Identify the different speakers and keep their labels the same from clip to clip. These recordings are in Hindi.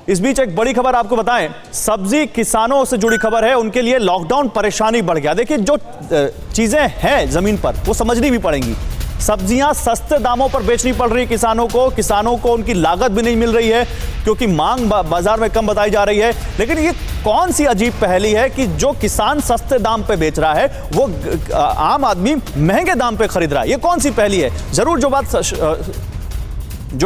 Speaker 1: इस बीच एक बड़ी खबर आपको बताएं, सब्जी किसानों से जुड़ी खबर है। उनके लिए लॉकडाउन परेशानी बढ़ गया। देखिए, जो चीजें हैं जमीन पर वो समझनी भी पड़ेंगी। सब्जियां सस्ते दामों पर बेचनी पड़ रही किसानों को उनकी लागत भी नहीं मिल रही है क्योंकि मांग बाजार में कम बताई जा रही है। लेकिन ये कौन सी अजीब पहेली है कि जो किसान सस्ते दाम पे बेच रहा है वो आम आदमी महंगे दाम पे खरीद रहा है? ये कौन सी पहेली है? जरूर जो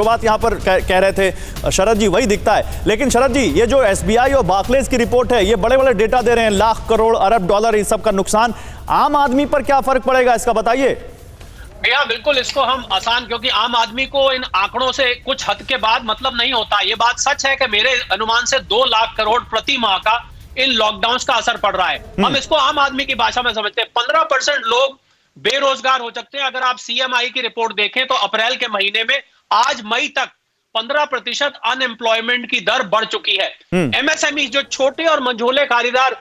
Speaker 1: बात यहां पर कह रहे थे शरद जी, वही दिखता है। लेकिन शरद जी, ये जो एसबीआई और बार्कलेज की रिपोर्ट है, ये बड़े बड़े डेटा दे रहे हैं, लाख करोड़ अरब डॉलर इस सब का नुकसान। आम आदमी पर क्या फर्क पड़ेगा इसका, बताइए।
Speaker 2: भैया बिल्कुल इसको हम आसान, क्योंकि आम आदमी को इन आंकड़ों से कुछ हद के बाद मतलब नहीं होता। ये बात सच है कि मेरे अनुमान से 2 लाख करोड़ प्रति माह का इन लॉकडाउन का असर पड़ रहा है। हम इसको आम आदमी की भाषा में समझते हैं। 15% लोग बेरोजगार हो सकते हैं। अगर आप सीएमआई की रिपोर्ट देखें तो अप्रैल के महीने में आज मई तक 15% अनएम्प्लॉयमेंट की दर बढ़ चुकी है। एमएसएमई, जो छोटे और मंझोले कारीगर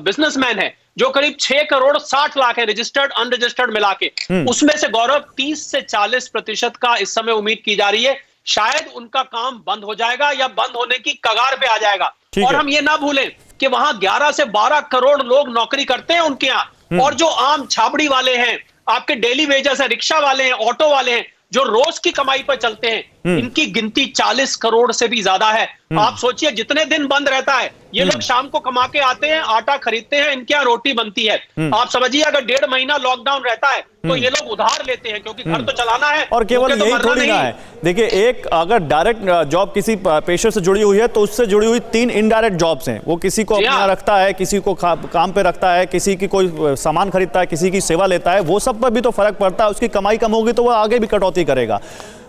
Speaker 2: बिजनेसमैन है, जो करीब 6 करोड़ 60 लाख है रजिस्टर्ड अनरजिस्टर्ड मिला के, उसमें से गौरव 30 से 40% का इस समय उम्मीद की जा रही है शायद उनका काम बंद हो जाएगा या बंद होने की कगार पे आ जाएगा। और हम ये ना भूलें कि वहां 11 से 12 करोड़ लोग नौकरी करते हैं उनके यहाँ। और जो आम छाबड़ी वाले हैं, आपके डेली वेजर्स है, रिक्शा वाले हैं, ऑटो वाले हैं, जो रोज की कमाई पर चलते हैं, इनकी गिनती 40 करोड़ से भी ज्यादा है। आप सोचिए, जितने दिन बंद रहता है, ये लोग शाम को कमा के आते हैं, आटा खरीदते हैं, इनके यहाँ रोटी बनती है। आप समझिए, अगर 1.5 महीना लॉकडाउन रहता है तो ये लोग उधार लेते हैं, क्योंकि घर तो चलाना है।
Speaker 1: और केवल यही थोड़ी ना है। देखिए, एक अगर डायरेक्ट जॉब किसी पेशे से जुड़ी हुई है तो उससे जुड़ी हुई 3 इनडायरेक्ट जॉब्स हैं। वो किसी को अपना रखता है, किसी को काम पे रखता है, किसी की कोई सामान खरीदता है, किसी की सेवा लेता है। वो सब पर भी तो फर्क पड़ता है। उसकी कमाई कम होगी तो वो आगे भी कटौती करेगा।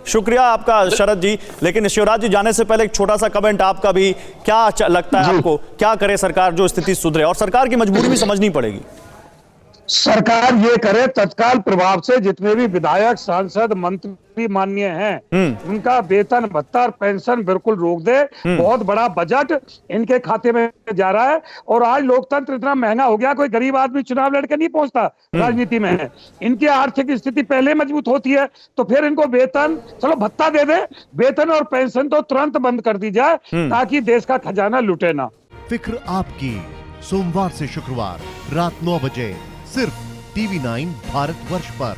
Speaker 1: शुक्रिया आपका शरद जी। लेकिन शिवराज जी, जाने से पहले एक छोटा सा कमेंट आपका भी। क्या लगता है आपको, क्या करे सरकार जो स्थिति सुधरे? और सरकार की मजबूरी भी समझनी पड़ेगी।
Speaker 3: सरकार ये करे, तत्काल प्रभाव से जितने भी विधायक, सांसद, मंत्री माननीय हैं, उनका वेतन, भत्ता और पेंशन बिल्कुल रोक दे। बहुत बड़ा बजट इनके खाते में जा रहा है। और आज लोकतंत्र इतना महंगा हो गया, कोई गरीब आदमी चुनाव लड़के नहीं पहुंचता राजनीति में है। इनकी आर्थिक स्थिति पहले मजबूत होती है तो फिर इनको वेतन, चलो भत्ता दे दे, वेतन और पेंशन तो तुरंत बंद कर दी जाए ताकि देश का खजाना लुटे ना।
Speaker 4: फिक्र आपकी, सोमवार से शुक्रवार रात 9 बजे सिर्फ TV9 भारतवर्ष पर।